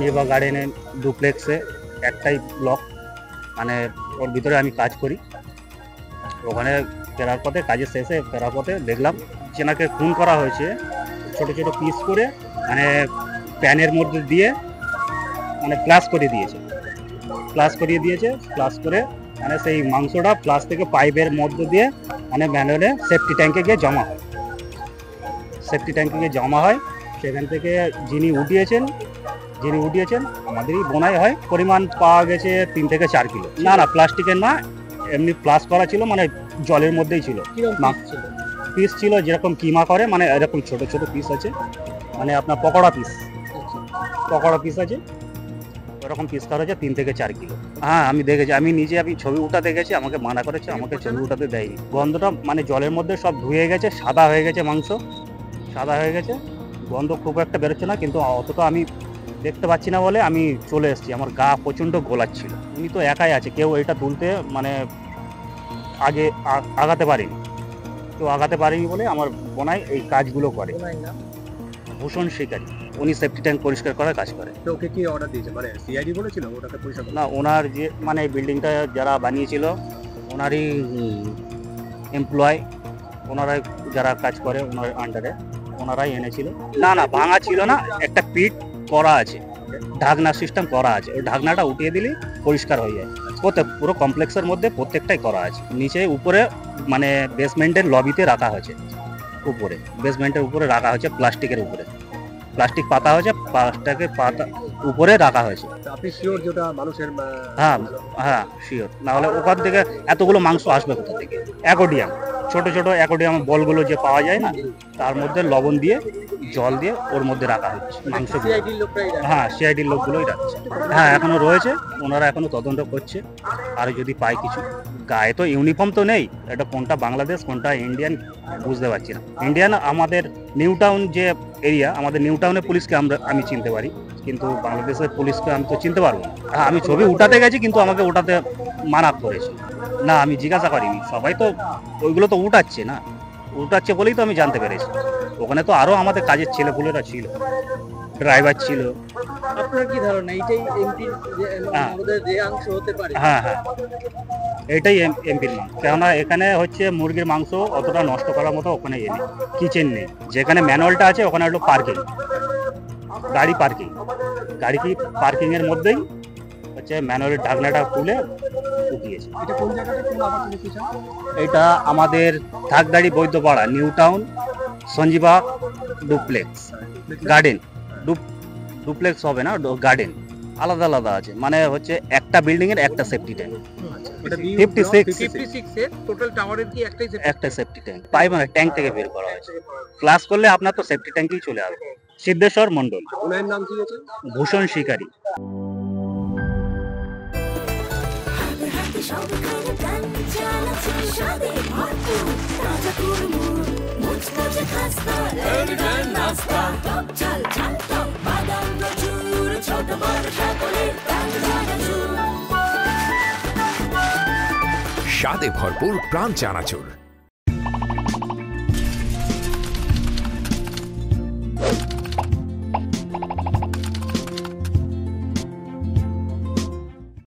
সঞ্জীবা গার্ডেনে ডুপ্লেক্সে একটাই ব্লক, মানে ওর ভিতরে আমি কাজ করি। ওখানে ফেরার পথে, কাজের শেষে ফেরার পথে দেখলাম চেনাকে খুন করা হয়েছে, ছোট ছোট পিস করে, মানে প্যানের মধ্যে দিয়ে মানে প্লাস করে দিয়েছে, প্লাস করে মানে সেই মাংসটা প্লাস থেকে পাইপের মধ্যে দিয়ে মানে ম্যানুয়ালে সেফটি ট্যাঙ্কে গিয়ে জমা হয়। সেখান থেকে যিনি উঠিয়েছেন আমাদেরই বোনাই হয়। পরিমাণ পাওয়া গেছে 3 থেকে 4 কিলো। না প্লাস্টিকের না, এমনি প্লাস করা ছিল, মানে জলের মধ্যেই ছিল। পিস ছিল যেরকম কিমা করে, মানে এরকম ছোট ছোট পিস আছে, মানে আপনার পকোড়া পিস আছে, ওরকম পিস করা হয়েছে 3 থেকে 4 কিলো। হ্যাঁ আমি দেখেছি, আমি ছবি উঠাতে গেছি, আমাকে মানা করেছে, আমাকে ছবি উঠাতে দেয়নি। গন্ধটা মানে জলের মধ্যে সব ধুয়ে গেছে, সাদা হয়ে গেছে, মাংস সাদা হয়ে গেছে, গন্ধ খুব একটা বেরোচ্ছে না, কিন্তু অতটা আমি দেখতে পাচ্ছি না বলে আমি চলে এসেছি। আমার গা প্রচণ্ড গোলাচ্ছিল। উনি তো একাই আছে, কেউ এটা তুলতে মানে আগে আগাতে পারেনি বলে আমার বোনাই এই কাজগুলো করে। ভূষণ শিকারী, উনি সেফটি ট্যাঙ্ক পরিষ্কার করার কাজ করে। তো ওকে কি অর্ডার দিয়েছে, মানে সিআইডি বলেছিল ওটাকে পরিষ্কার? না, ওনার যে মানে বিল্ডিংটা যারা বানিয়েছিল ওনারই এমপ্লয়, ওনারাই যারা কাজ করে ওনার আন্ডারে, ওনারাই এনেছিল। না ভাঙা ছিল না, একটা পিট করা আছে, ঢাকনা সিস্টেম করা আছে, ওই ঢাকনাটা উঠিয়ে দিলে পরিষ্কার হয়ে যায়। পুরো কমপ্লেক্সের মধ্যে প্রত্যেকটাই করা আছে। নিচে উপরে মানে বেসমেন্টের লবিতে রাখা হয়েছে, বেসমেন্টের উপরে রাখা হয়েছে, প্লাস্টিক পাতা হয়েছে, প্লাস্টিকের পাতা উপরে রাখা হয়েছে। আপনি শিওর যেটা মানুষের? হ্যাঁ শিওর, না হলে ওখান থেকে এতগুলো মাংস আসবে কোথা থেকে? অ্যাকোডিয়াম, ছোট ছোট অ্যাকোডিয়াম বলগুলো যে পাওয়া যায় না, তার মধ্যে লবণ দিয়ে জল দিয়ে ওর মধ্যে রাখা হচ্ছে মাংস। হ্যাঁ সিআইডির লোকগুলোই রাখছে। হ্যাঁ এখনো রয়েছে, ওনারা এখনো তদন্ত করছে। আর যদি পায় কিছু, গায়ে তো ইউনিফর্ম তো নেই, এটা কোনটা বাংলাদেশ কোনটা ইন্ডিয়ান বুঝতে পারছি না। ইন্ডিয়ান আমাদের নিউ টাউন যে এরিয়া, আমাদের নিউ টাউনের পুলিশকে আমি চিনতে পারি, কিন্তু বাংলাদেশের পুলিশকে আমি তো চিনতে পারবো না। আমি ছবি উঠাতে গেছি, কিন্তু আমাকে ওঠাতে মানা করেছে। না আমি জিজ্ঞাসা করিনি, সবাই তো ওইগুলো তো উঠাচ্ছে বলেই তো আমি জানতে পেরেছি। ওখানে তো আরো আমাদের কাজের ছেলেপুলেরা ছিল, ড্রাইভার ছিল। আপনার কি ধারণা এইটাই এমপির যে অংশ হতে পারে? হ্যাঁ এটাই এমপির মাংস, কেননা এখানে হচ্ছে মুরগির মাংস অতটা নষ্ট করার মতো ওখানে কিচেন নেই। যেখানে ম্যানুয়ালটা আছে ওখানে হলো গাড়ি পার্কিং এর মধ্যেই হচ্ছে ম্যানুয়ালের ঢাকনাটা খুলে উঠিয়েছে। এটা আমাদের Thakdari Baidyapara, new town, Sanjiva duplex garden. Duplex হবে না, গার্ডেন আলাদা আছে, মানে হচ্ছে একটা বিল্ডিং এর একটা সেফটি ট্যাঙ্ক। 56 এর টোটাল টাওয়ারের কি একটা সেফটি ট্যাঙ্ক পাইপ, মানে ট্যাঙ্ক থেকে বের করা হয়েছে। ক্লাস করলে আপনার তো সেফটি ট্যাঙ্কেই চলে আসবে। সিদ্ধেশ্বর মন্ডল। ওনার নাম কি আছে? ভূষণ শিকারী। স্বাদে ভরপুর প্রাণ চানাচুর।